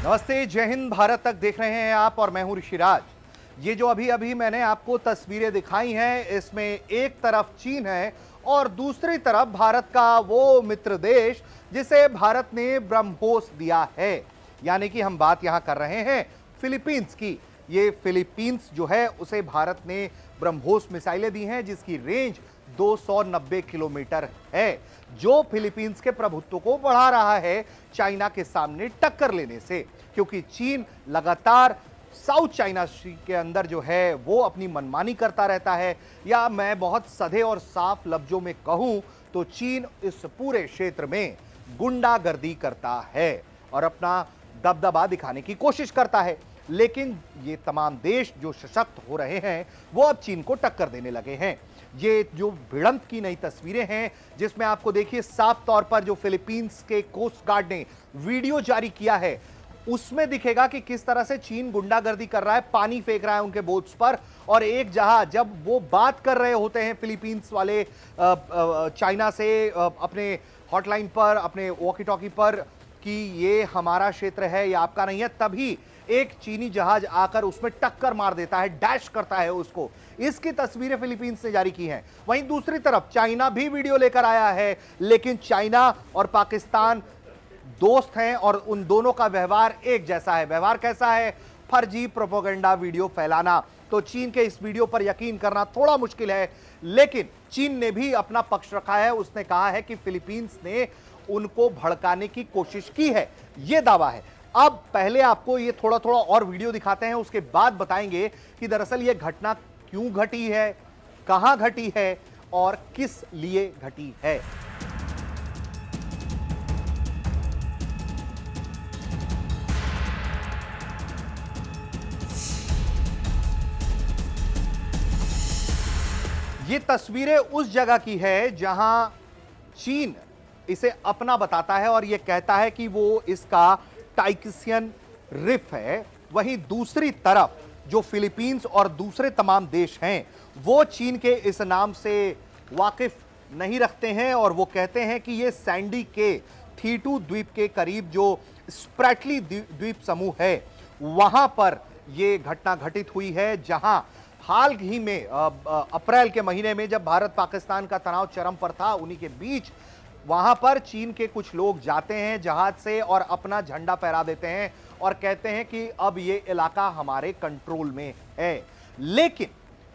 नमस्ते, जय हिंद, भारत तक देख रहे हैं आप और मैं हूं ऋषिराज। ये जो अभी अभी मैंने आपको तस्वीरें दिखाई हैं, इसमें एक तरफ चीन है और दूसरी तरफ भारत का वो मित्र देश जिसे भारत ने ब्रह्मोस दिया है। यानी कि हम बात यहां कर रहे हैं फिलीपींस की। ये फिलीपींस जो है उसे भारत ने ब्रह्मोस मिसाइलें दी हैं जिसकी रेंज 290 किलोमीटर है, जो फिलीपींस के प्रभुत्व को बढ़ा रहा है चाइना के सामने टक्कर लेने से, क्योंकि चीन लगातार साउथ चाइना सी के अंदर जो है वो अपनी मनमानी करता रहता है। या मैं बहुत सधे और साफ लफ्जों में कहूं तो चीन इस पूरे क्षेत्र में गुंडागर्दी करता है और अपना दबदबा दिखाने की कोशिश करता है। लेकिन ये तमाम देश जो सशक्त हो रहे हैं वो अब चीन को टक्कर देने लगे हैं। ये जो भिड़ंत की नई तस्वीरें हैं जिसमें आपको देखिए साफ तौर पर जो फिलीपींस के कोस्ट गार्ड ने वीडियो जारी किया है उसमें दिखेगा कि किस तरह से चीन गुंडागर्दी कर रहा है, पानी फेंक रहा है उनके बोट्स पर। और एक जहां जब वो बात कर रहे होते हैं फिलीपींस वाले चाइना से अपने हॉटलाइन पर, अपने वॉकी टॉकी पर कि ये हमारा क्षेत्र है, ये आपका नहीं है, तभी एक चीनी जहाज आकर उसमें टक्कर मार देता है, डैश करता है उसको। इसकी तस्वीरें फिलीपींस ने जारी की हैं। वहीं दूसरी तरफ चाइना भी वीडियो लेकर आया है, लेकिन चाइना और पाकिस्तान दोस्त हैं और उन दोनों का व्यवहार एक जैसा है। व्यवहार कैसा है? फर्जी प्रोपेगेंडा वीडियो फैलाना। तो चीन के इस वीडियो पर यकीन करना थोड़ा मुश्किल है, लेकिन चीन ने भी अपना पक्ष रखा है। उसने कहा है कि फिलीपींस ने उनको भड़काने की कोशिश की है, यह दावा है। अब पहले आपको ये थोड़ा थोड़ा और वीडियो दिखाते हैं, उसके बाद बताएंगे कि दरअसल यह घटना क्यों घटी है, कहां घटी है और किस लिए घटी है। ये तस्वीरें उस जगह की है जहां चीन इसे अपना बताता है और यह कहता है कि वो इसका टाइक्सियन रिफ है। वहीं दूसरी तरफ जो फिलीपींस और दूसरे तमाम देश हैं वो चीन के इस नाम से वाकिफ नहीं रखते हैं और वो कहते हैं कि ये सैंडी के थीटू द्वीप के करीब जो स्प्रैटली द्वीप समूह है वहां पर यह घटना घटित हुई है, जहां हाल ही में अप्रैल के महीने में जब भारत पाकिस्तान का तनाव चरम पर था, उन्हीं के बीच वहां पर चीन के कुछ लोग जाते हैं जहाज से और अपना झंडा फहरा देते हैं और कहते हैं कि अब ये इलाका हमारे कंट्रोल में है। लेकिन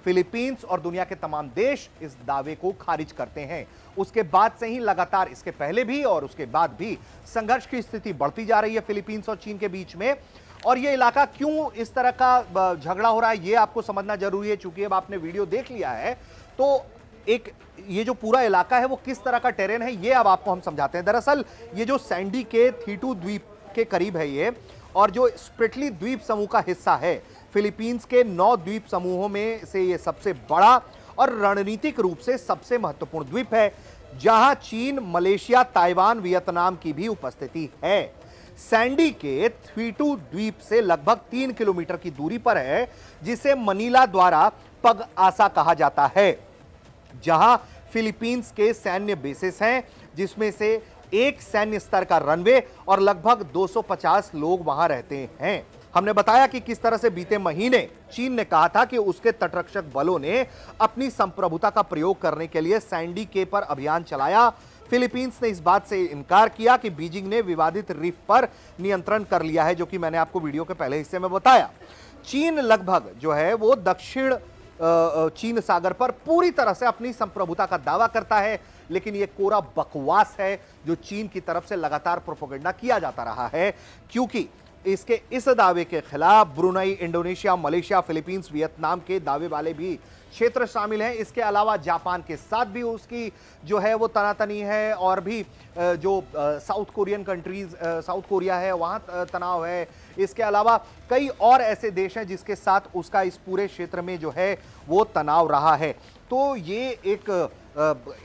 फिलीपींस और दुनिया के तमाम देश इस दावे को खारिज करते हैं। उसके बाद से ही लगातार, इसके पहले भी और उसके बाद भी संघर्ष की स्थिति बढ़ती जा रही है फिलीपींस और चीन के बीच में। और ये इलाका क्यों इस तरह का झगड़ा हो रहा है ये आपको समझना जरूरी है। चूंकि अब आपने वीडियो देख लिया है तो एक ये जो पूरा इलाका है वो किस तरह का टेरेन है ये अब आपको हम समझाते हैं। दरअसल ये जो सैंडी के थीटू द्वीप के करीब है ये, और जो स्प्रिटली द्वीप समूह का हिस्सा है, फिलीपींस के 9 द्वीप समूहों में से ये सबसे बड़ा और रणनीतिक रूप से सबसे महत्वपूर्ण द्वीप है, जहां चीन, मलेशिया, ताइवान, वियतनाम की भी उपस्थिति है। सैंडी के थीटू द्वीप से लगभग 3 किलोमीटर की दूरी पर है, जिसे मनीला द्वारा पग आसा कहा जाता है, जहां फिलीपींस के सैन्य बेसेस हैं, जिसमें से एक सैन्य स्तर का रनवे और लगभग 250 लोग वहां रहते हैं। हमने बताया कि किस तरह से बीते महीने चीन ने कहा था कि उसके तटरक्षक बलों ने अपनी संप्रभुता का प्रयोग करने के लिए सैंडी के पर अभियान चलाया। फिलीपींस ने इस बात से इनकार किया कि बीजिंग ने विवादित रीफ पर नियंत्रण कर लिया है, जो कि मैंने आपको वीडियो के पहले हिस्से में बताया। चीन लगभग जो है वो दक्षिण चीन सागर पर पूरी तरह से अपनी संप्रभुता का दावा करता है, लेकिन यह कोरा बकवास है जो चीन की तरफ से लगातार प्रोपेगेंडा किया जाता रहा है, क्योंकि इसके इस दावे के खिलाफ Brunei, Indonesia, Malaysia, Philippines, Vietnam के दावे वाले भी क्षेत्र शामिल हैं। इसके अलावा जापान के साथ भी उसकी जो है वो तनातनी है, और भी जो south Korean countries, south Korea है, वहाँ तनाव है। इसके अलावा कई और ऐसे देश हैं जिसके साथ उसका इस पूरे क्षेत्र में जो है वो तनाव रहा है। तो ये एक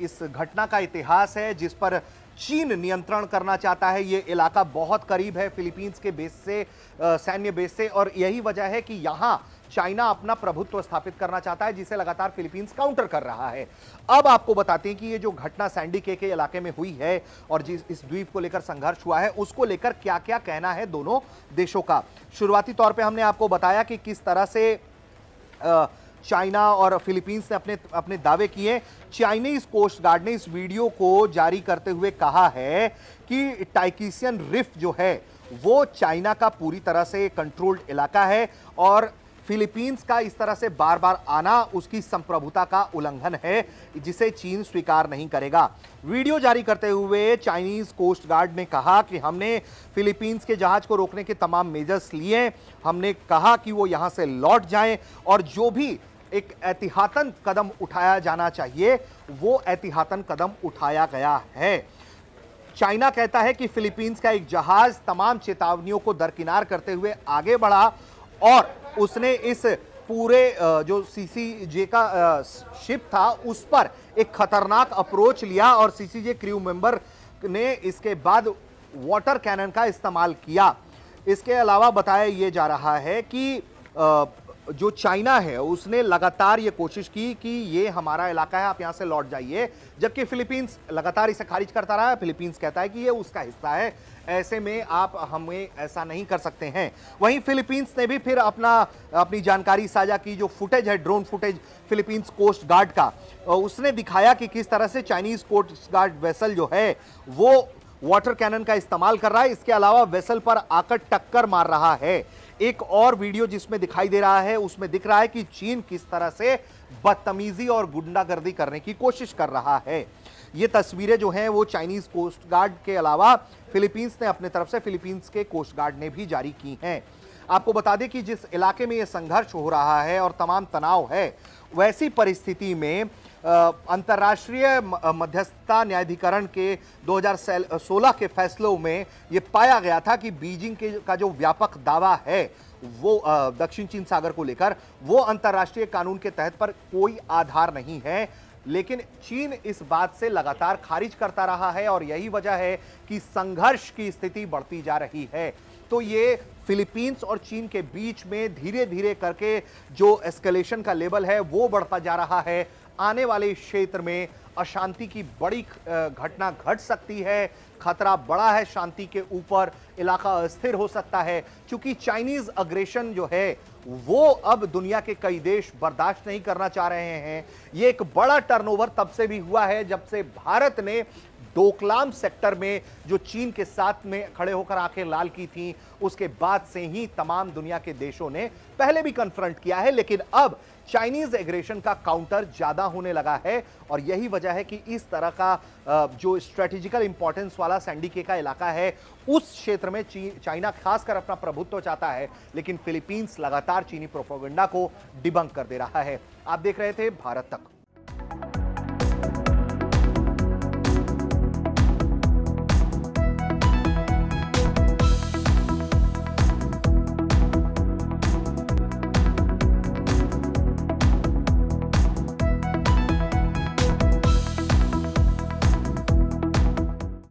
इस घटना का इतिहास है जिस पर चीन नियंत्रण करना चाहता है। ये इलाका बहुत करीब है फिलीपींस के बेस से, सैन्य बेस से, और यही वजह है कि यहाँ चाइना अपना प्रभुत्व स्थापित करना चाहता है, जिसे लगातार फिलीपींस काउंटर कर रहा है। अब आपको बताते हैं कि ये जो घटना सैंडी के इलाके में हुई है और जिस इस द्वीप को लेकर संघर्ष हुआ है, उसको लेकर क्या-क्या कहना है दोनों देशों का। शुरुआती तौर पे हमने आपको बताया कि किस तरह से चाइना और फिलीपींस ने अपने अपने दावे किए। चाइनीज कोस्ट गार्ड ने इस वीडियो को जारी करते हुए कहा है कि टाइकिसियन रिफ जो है वो चाइना का पूरी तरह से कंट्रोल्ड इलाका है और फिलीपींस का इस तरह से बार बार आना उसकी संप्रभुता का उल्लंघन है, जिसे चीन स्वीकार नहीं करेगा। वीडियो जारी करते हुए चाइनीज कोस्ट गार्ड ने कहा कि हमने फिलीपींस के जहाज को रोकने के तमाम मेजर्स लिए, हमने कहा कि वो यहां से लौट जाएं और जो भी एक एहतियातन कदम उठाया जाना चाहिए वो एहतियातन कदम उठाया गया है। चाइना कहता है कि फिलीपींस का एक जहाज तमाम चेतावनियों को दरकिनार करते हुए आगे बढ़ा और उसने इस पूरे जो सीसीजे का शिप था उस पर एक खतरनाक अप्रोच लिया और सीसीजे क्रू मेंबर ने इसके बाद वाटर कैनन का इस्तेमाल किया। इसके अलावा बताया यह जा रहा है कि जो चाइना है उसने लगातार ये कोशिश की कि ये हमारा इलाका है, आप यहां से लौट जाइए, जबकि फिलीपींस लगातार इसे खारिज करता रहा है। फिलीपींस कहता है कि ये उसका हिस्सा है, ऐसे में आप हमें ऐसा नहीं कर सकते हैं। वहीं फिलीपींस ने भी फिर अपनी जानकारी साझा की। जो फुटेज है, drone footage Philippines coast guard का, उसने दिखाया कि किस तरह से चाइनीज कोस्ट गार्ड वेसल जो है वो वाटर कैनन का इस्तेमाल कर रहा है। इसके अलावा वेसल पर आकर टक्कर मार रहा है। एक और वीडियो जिसमें दिखाई दे रहा है उसमें दिख रहा है कि चीन किस तरह से बदतमीजी और गुंडागर्दी करने की कोशिश कर रहा है। ये तस्वीरें जो हैं वो चाइनीज कोस्ट गार्ड के अलावा फिलीपींस ने अपने तरफ से फिलीपींस के कोस्ट गार्ड ने भी जारी की हैं। आपको बता दें कि जिस इलाके में ये संघर्ष हो रहा है और तमाम तनाव है, वैसी परिस्थिति में अंतर्राष्ट्रीय मध्यस्थता न्यायाधिकरण के 2016 के फैसलों में यह पाया गया था कि बीजिंग का जो व्यापक दावा है वो दक्षिण चीन सागर को लेकर, वो अंतर्राष्ट्रीय कानून के तहत पर कोई आधार नहीं है। लेकिन चीन इस बात से लगातार खारिज करता रहा है और यही वजह है कि संघर्ष की स्थिति बढ़ती जा रही है। तो ये फिलीपींस और चीन के बीच में धीरे धीरे करके जो एस्केलेशन का लेवल है वो बढ़ता जा रहा है। आने वाले क्षेत्र में अशांति की बड़ी घटना घट सकती है, खतरा बड़ा है शांति के ऊपर, इलाका अस्थिर हो सकता है, क्योंकि चाइनीज अग्रेशन जो है वो अब दुनिया के कई देश बर्दाश्त नहीं करना चाह रहे हैं। ये एक बड़ा टर्नओवर तब से भी हुआ है जब से भारत ने डोकलाम सेक्टर में जो चीन के साथ में खड़े होकर आंखें लाल की थी, उसके बाद से ही तमाम दुनिया के देशों ने पहले भी कन्फ्रंट किया है, लेकिन अब चाइनीज एग्रेशन का काउंटर ज्यादा होने लगा है और यही वजह है कि इस तरह का जो स्ट्रेटेजिकल इंपॉर्टेंस वाला सैंडी के का इलाका है उस क्षेत्र में चाइना खासकर अपना प्रभुत्व चाहता है, लेकिन फिलीपींस लगातार चीनी प्रोपेगेंडा को डिबंक कर दे रहा है। आप देख रहे थे भारत तक।